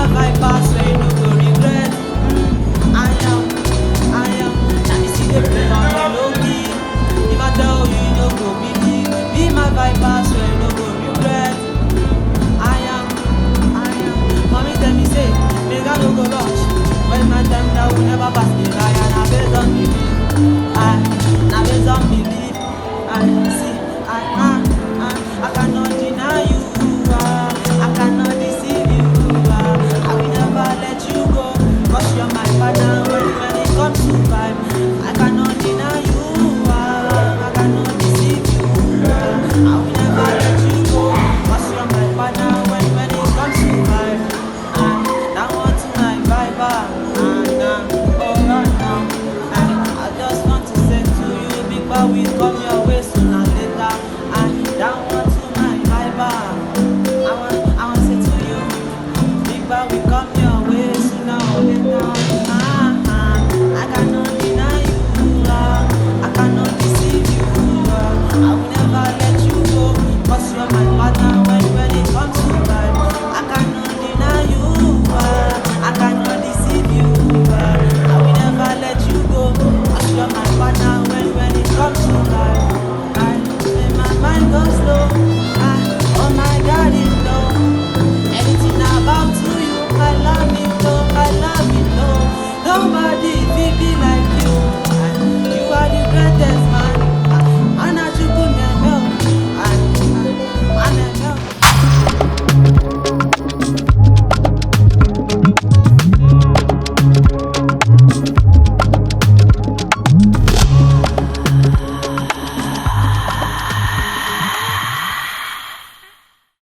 my vibe pass where you no go regret. I am. Now you see the play on the low key. If I tell you, you no go believe. Be my vibe pass where you no go regret. I am. Mommy tell me say, make I no go rush. When my time now will never pass the line. And I based on belief. Now based on belief. I cannot deny you. I cannot deceive you. I will never let you go. Cause you're my partner when it comes to vibe. I cannot deny you. I cannot deceive you. I will never let you go. Cause you're my partner when it comes to vibe. That one's my vibe. I just want to say to you, big boy, we come your way sooner or later. That one's my vibe. I want to say to you, big boy, we come your way sooner or later.